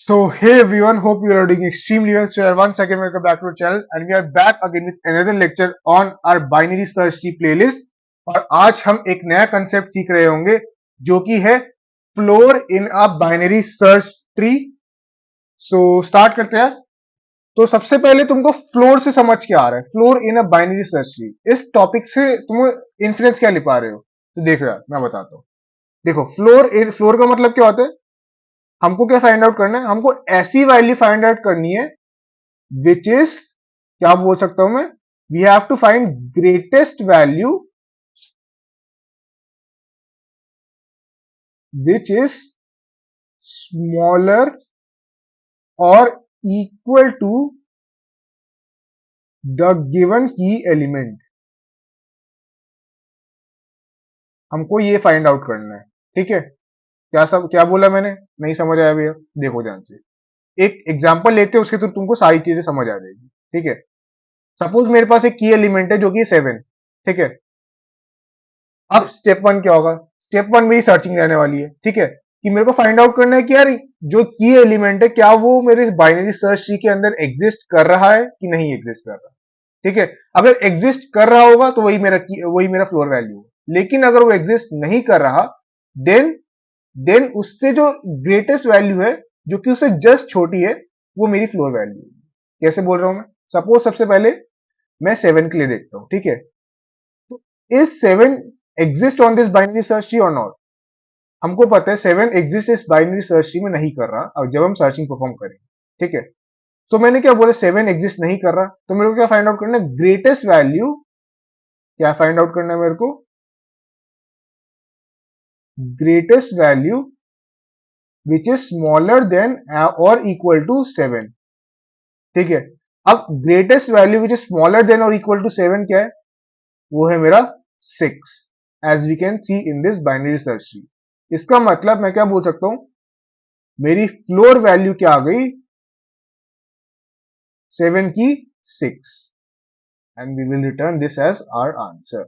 So hey everyone, hope you are doing extremely well. So once again welcome back to our channel and we are back again with another lecture on our binary search tree playlist. और आज हम एक नया concept सीख रहे होंगे जो कि है floor in a binary search tree. So start करते हैं. तो सबसे पहले तुमको फ्लोर से समझ के आ रहा है, floor in a binary search tree. इस टॉपिक से तुम इन्फ्लुएंस क्या ले पा रहे हो? तो देखो यार, मैं बताता हूँ. देखो, फ्लोर का मतलब क्या होता है. हमको क्या फाइंड आउट करना है? हमको ऐसी वैल्यू फाइंड आउट करनी है विच इज, क्या बोल सकता हूं मैं, we have to find greatest value which is smaller और equal to the given key element. हमको ये फाइंड आउट करना है. ठीक है. क्या बोला मैंने? नहीं समझ आया भैया? देखो ध्यान से, एक एग्जांपल लेते हैं, उसके थ्रू तुमको सारी चीजें समझ आ जाएगी. ठीक है. सपोज मेरे पास एक की एलिमेंट है जो कि 7. ठीक है. अब स्टेप वन क्या होगा? स्टेप वन मेरी सर्चिंग रहने वाली है. ठीक है. कि मेरे को फाइंड आउट करना है कि यार जो की एलिमेंट है क्या वो मेरे बाइनरी सर्च ट्री के अंदर एग्जिस्ट कर रहा है कि नहीं एग्जिस्ट कर रहा. ठीक है. अगर एग्जिस्ट कर रहा होगा तो वही मेरा फ्लोर वैल्यू है. लेकिन अगर वो एग्जिस्ट नहीं कर रहा, देन देन उससे जो ग्रेटेस्ट वैल्यू है, जो कि उससे जस्ट छोटी है, वो मेरी फ्लोर वैल्यू है. कैसे बोल रहा हूं मैं? सपोज सबसे पहले मैं 7 के लिए देखता हूं. ठीक है. तो is 7 exist on this binary search tree और नॉट? हमको पता है 7 एग्जिस्ट इस बाइनरी सर्च ट्री में नहीं कर रहा और जब हम सर्चिंग परफॉर्म करें. ठीक है. तो मैंने क्या बोला? 7 एग्जिस्ट नहीं कर रहा, तो मेरे को क्या फाइंड आउट करना है? Greatest value. क्या फाइंड आउट करना है मेरे को? Greatest value which is smaller than और इक्वल टू 7. ठीक है. अब greatest value which is smaller than और इक्वल टू 7 क्या है? वो है मेरा 6, as we can see in this binary search tree. इसका मतलब मैं क्या बोल सकता हूं? मेरी फ्लोर वैल्यू क्या आ गई? 7 की 6. And we will return this as our answer.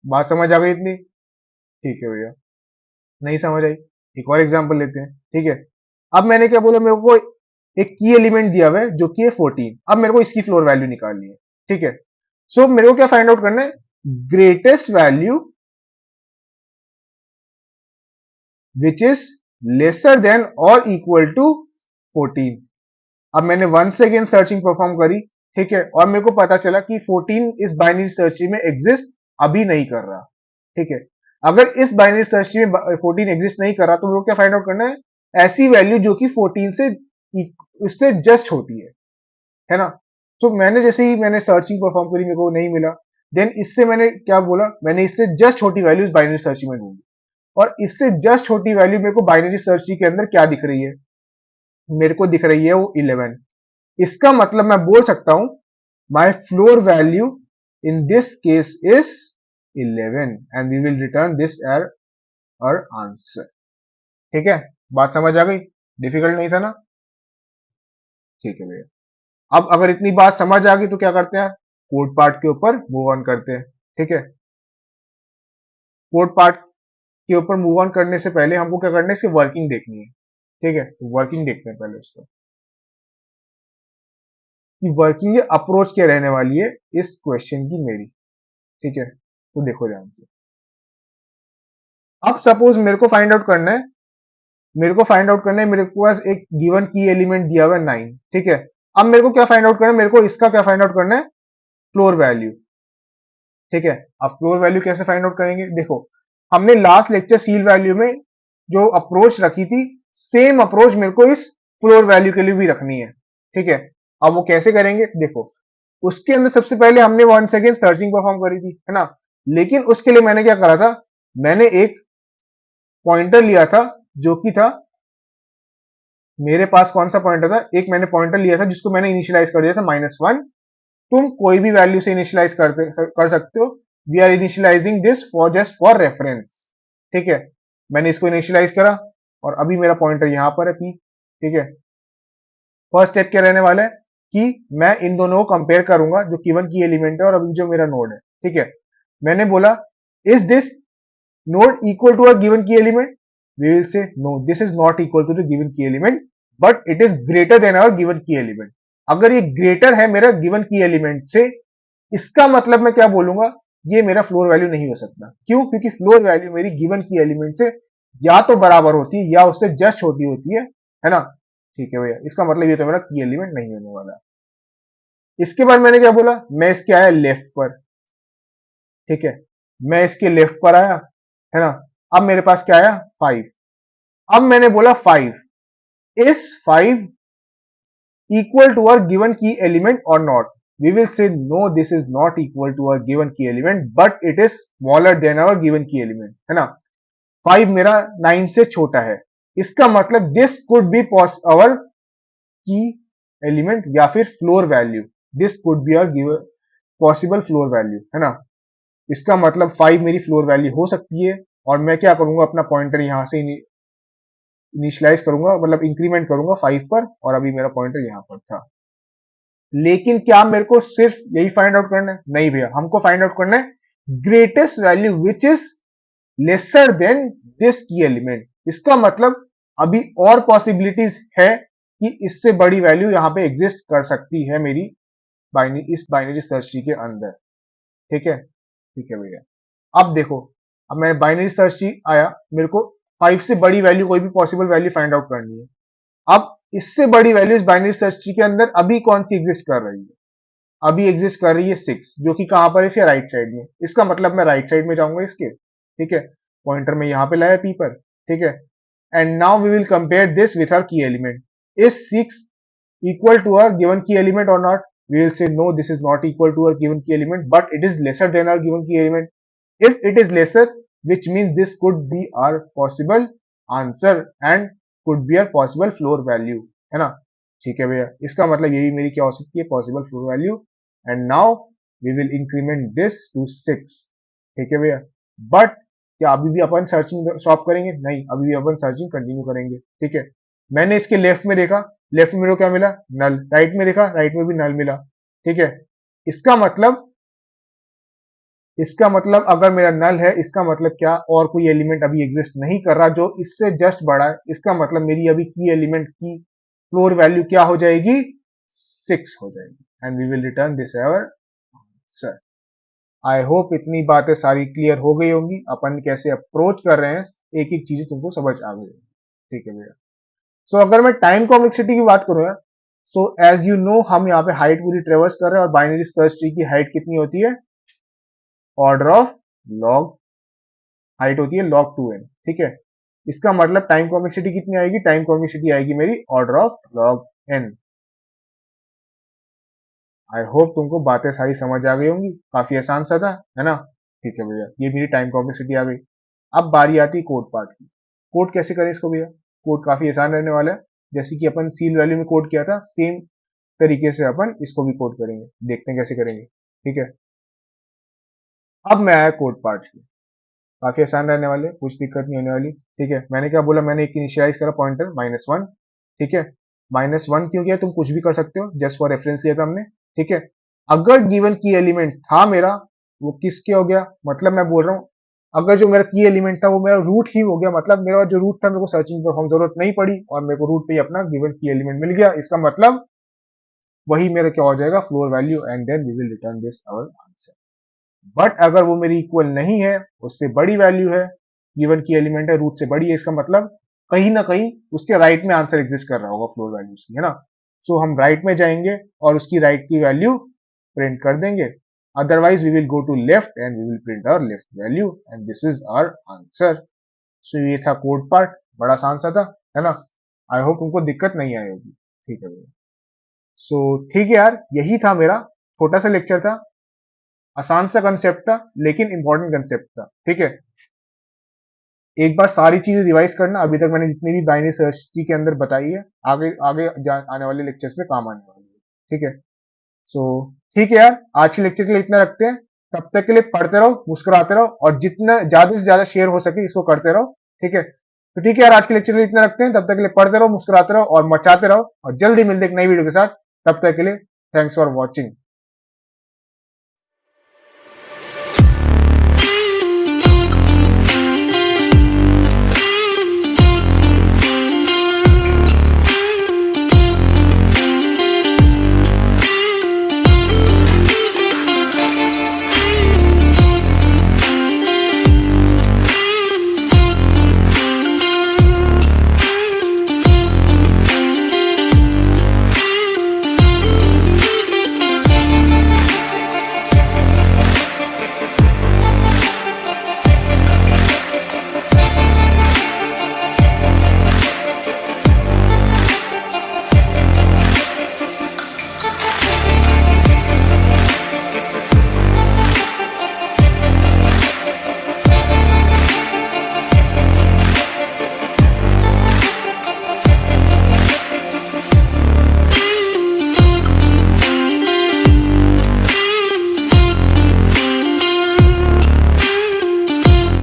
बात समझ आ गई इतनी? ठीक है भैया. नहीं समझ आई? एक और एग्जांपल लेते हैं. ठीक है. अब मैंने क्या बोला? मेरे को एक की एलिमेंट दिया हुआ है जो कि है 14. अब मेरे को इसकी फ्लोर वैल्यू निकालनी है. ठीक है. सो मेरे को क्या फाइंड आउट करना है? Greatest value which is lesser than और इक्वल टू 14. अब मैंने वंस अगेन सर्चिंग परफॉर्म करी. ठीक है. और मेरे को पता चला कि 14 इस बाइनरी सर्च ट्री में एग्जिस्ट अभी नहीं कर रहा. ठीक है. अगर इस बाइनरी सर्च ट्री में 14 एग्जिस्ट नहीं कर रहा, तो मेरे को क्या फाइंड आउट करना है? ऐसी वैल्यू जो कि 14 से उससे जस्ट होती है ना. तो मैंने जैसे ही मैंने सर्चिंग परफॉर्म करी, मेरे को नहीं मिला. देन इससे मैंने क्या बोला? मैंने इससे जस्ट छोटी वैल्यू इस बाइनरी सर्च ट्री में ढूंढी. और इससे जस्ट छोटी वैल्यू मेरे को बाइनरी सर्च ट्री के अंदर क्या दिख रही है? मेरे को दिख रही है वो 11. इसका मतलब मैं बोल सकता हूं my floor value in this case is 11 and we will return this uh our answer. ठीक है. बात समझ आ गई? डिफिकल्ट नहीं था ना? ठीक है भैया. अब अगर इतनी बात समझ आ गई तो क्या करते हैं? कोड पार्ट के ऊपर मूव ऑन करते हैं. ठीक है. कोड पार्ट के ऊपर मूव ऑन करने से पहले हमको क्या करना है? इसकी वर्किंग देखनी है. ठीक है. तो वर्किंग देखते हैं पहले उसको, कि वर्किंग अप्रोच क्या रहने वाली है इस क्वेश्चन की मेरी. ठीक है. तो देखो ध्यान से. अब सपोज मेरे को पास एक गिवन की एलिमेंट दिया हुआ है 9. ठीक है. अब मेरे को क्या फाइंड आउट करना है? मेरे को इसका क्या फाइंड आउट करना है? Floor value. ठीक है. अब फ्लोर वैल्यू कैसे फाइंड आउट करेंगे? देखो, हमने लास्ट लेक्चर सील वैल्यू में जो अप्रोच रखी थी, सेम अप्रोच मेरे को इस फ्लोर वैल्यू के लिए भी रखनी है. ठीक है. अब वो कैसे करेंगे? देखो, उसके अंदर सबसे पहले हमने वन सेकेंड सर्चिंग परफॉर्म करी थी, है ना. लेकिन उसके लिए मैंने क्या करा था? मैंने एक पॉइंटर लिया था जो कि था, मेरे पास कौन सा पॉइंटर था? एक मैंने पॉइंटर लिया था जिसको मैंने इनिशियलाइज कर दिया था -1. तुम कोई भी वैल्यू से इनिशियलाइज कर सकते हो. We are initialising this for just for reference. ठीक है. मैंने इसको इनिशियलाइज करा और अभी मेरा पॉइंटर यहां पर है P. ठीक है. फर्स्ट स्टेप क्या रहने वाला है? कि मैं इन दोनों को कंपेयर करूंगा, जो गिवन की एलिमेंट है और अभी जो मेरा नोड है. ठीक है. मैंने बोला, is this node equal to a given key element? We will say no, this is not equal to the given key element. But it is greater than our given key element. अगर ये greater है मेरा given key element से, इसका मतलब मैं क्या बोलूंगा, ये मेरा फ्लोर वैल्यू नहीं हो सकता। क्यों? क्योंकि फ्लोर वैल्यू मेरी गिवन की एलिमेंट से या तो बराबर होती है या उससे जस्ट छोटी होती है ना। ठीक है भैया, इसका मतलब ये तो मेरा की एलिमेंट नहीं होने वाला। इसके बाद मैंने क्या बोला, मैं इसके आया लेफ्ट पर। ठीक है, मैं इसके लेफ्ट पर आया, है ना। अब मेरे पास क्या आया, 5। अब मैंने बोला 5 is 5 equal to our given key element or not? We will say no, this is not equal to our given key element, but it is smaller than our given key element, है ना। 5 मेरा 9 से छोटा है, इसका मतलब this could be our key element या फिर floor value. This could be our given possible floor value, है ना। इसका मतलब 5 मेरी फ्लोर वैल्यू हो सकती है, और मैं क्या करूंगा, अपना पॉइंटर यहां से इनिशियलाइज करूंगा, मतलब इंक्रीमेंट करूंगा 5 पर, और अभी मेरा पॉइंटर यहां पर था। लेकिन क्या मेरे को सिर्फ यही फाइंड आउट करना है? नहीं भैया, हमको फाइंड आउट करना है greatest value which is lesser than this की एलिमेंट। इसका मतलब अभी और पॉसिबिलिटीज है कि इससे बड़ी वैल्यू यहां पे एग्जिस्ट कर सकती है मेरी इस बाइनरी सर्च ट्री के अंदर। ठीक है, ठीक है भैया। अब देखो, अब मैं बाइनरी सर्च ट्री आया, मेरे को 5 से बड़ी वैल्यू, कोई भी पॉसिबल वैल्यू फाइंड आउट करनी है। अब इससे बड़ी वैल्यू इस बाइनरी सर्च ट्री के अंदर अभी कौन सी एग्जिस्ट कर रही है? अभी एग्जिस्ट कर रही है 6, जो कि कहां पर है, इसके राइट साइड में। इसका मतलब मैं राइट साइड में जाऊंगा इसके। ठीक है, पॉइंटर में यहां पे लाया पी पर। ठीक है, and now we will compare this with our key element. Is 6 equal to our given key element or not? We will say no, this is not equal to our given key element, but it is lesser than our given key element. If it is lesser, which means this could be our possible answer and could be our possible floor value, है ना। ठीक है भैया, इसका मतलब यही मेरी क्या हो सकती है, possible floor value. And now we will increment this to 6। ठीक है भैया, बट क्या अभी भी अपन सर्चिंग स्टॉप करेंगे? नहीं, अभी भी अपन सर्चिंग कंटिन्यू करेंगे। ठीक है, मैंने इसके लेफ्ट में देखा, लेफ्ट में मेरे को क्या मिला, नल। राइट में देखा, राइट में भी नल मिला। ठीक है, इसका मतलब अगर मेरा नल है, इसका मतलब क्या, और कोई एलिमेंट अभी एग्जिस्ट नहीं कर रहा जो इससे जस्ट बड़ा है। इसका मतलब मेरी अभी की एलिमेंट की फ्लोर वैल्यू क्या हो जाएगी, 6 हो जाएगी। And we will return this our answer. I hope इतनी बातें सारी क्लियर हो गई होंगी, अपन कैसे अप्रोच कर रहे हैं, एक एक चीज तुमको समझ आ गई। ठीक है भैया। सो अगर मैं टाइम कॉम्प्लेक्सिटी की बात करूं, सो एज यू नो, हम यहाँ पे हाइट पूरी ट्रेवर्स कर रहे हैं, और बाइनरी सर्च ट्री की हाइट कितनी होती है, ऑर्डर ऑफ लॉग हाइट होती है log 2n। ठीक है, इसका मतलब टाइम कॉम्प्लेक्सिटी कितनी आएगी, टाइम कॉम्प्लेक्सिटी आएगी मेरी order of log n। I hope तुमको बातें सारी समझ आ गई होंगी, काफी आसान सा था, है ना। ठीक है भैया, ये मेरी टाइम कॉम्प्लेक्सिटी आ गई। अब बारी आती है कोड पार्ट की। कोड कैसे करें इसको भैया? कोड काफी आसान रहने वाला है। जैसे कि अपन सील वैल्यू में कोड किया था, सेम तरीके से अपन इसको भी कोड करेंगे। देखते हैं कैसे करेंगे। ठीक है, अब मैं आया कोड पार्ट की। काफी आसान रहने वाले, कुछ दिक्कत नहीं होने वाली। ठीक है, मैंने क्या बोला, मैंने एक इनिशियलाइज करा पॉइंटर -1। ठीक है, -1 क्यों किया, तुम कुछ भी कर सकते हो, जस्ट फॉर रेफरेंस लिया था हमने। ठीक है, अगर गिवन की एलिमेंट था मेरा, वो किसके हो गया, मतलब मैं बोल रहा हूँ, अगर जो मेरा की एलिमेंट था वो मेरा रूट ही हो गया, मतलब मेरा जो रूट था, मेरे को सर्चिंग परफॉर्म जरूरत नहीं पड़ी, और मेरे को रूट पे ही अपना गिवन की एलिमेंट मिल गया। इसका मतलब वही मेरा क्या हो जाएगा, floor value, and then we will return this our answer. But अगर वो मेरी इक्वल नहीं है, उससे बड़ी वैल्यू है, गिवन की एलिमेंट है, रूट से बड़ी है, इसका मतलब कहीं ना कहीं उसके राइट में आंसर एग्जिस्ट कर रहा होगा फ्लोर वैल्यू की, है ना। सो हम राइट में जाएंगे और उसकी राइट की वैल्यू प्रिंट कर देंगे। Otherwise we will go to left and we will print our left value, and this is our answer. So ये था कोड पार्ट, बड़ा आसान सा था, है ना। आई होप तुमको दिक्कत नहीं आई होगी। ठीक है भैया, सो ठीक है यार, यही था मेरा छोटा सा लेक्चर था। आसान सा कंसेप्ट था, लेकिन इंपॉर्टेंट कंसेप्ट था। ठीक है, एक बार सारी चीजें रिवाइज करना, अभी तक मैंने जितनी भी बाइनरी सर्च ट्री के अंदर बताई है, आगे आगे आने वाले लेक्चर्स में काम आने वाली है। ठीक है, सो ठीक है यार, आज के लेक्चर के लिए इतना रखते हैं। तब तक के लिए पढ़ते रहो, मुस्कुराते रहो, और जितना ज्यादा से ज्यादा शेयर हो सके इसको करते रहो। ठीक है, तो ठीक है यार, आज के लेक्चर के लिए इतना रखते हैं। तब तक के लिए पढ़ते रहो, मुस्कुराते रहो, और मचाते रहो, और जल्दी मिलते एक नई वीडियो के साथ। तब तक के लिए थैंक्स फॉर वॉचिंग।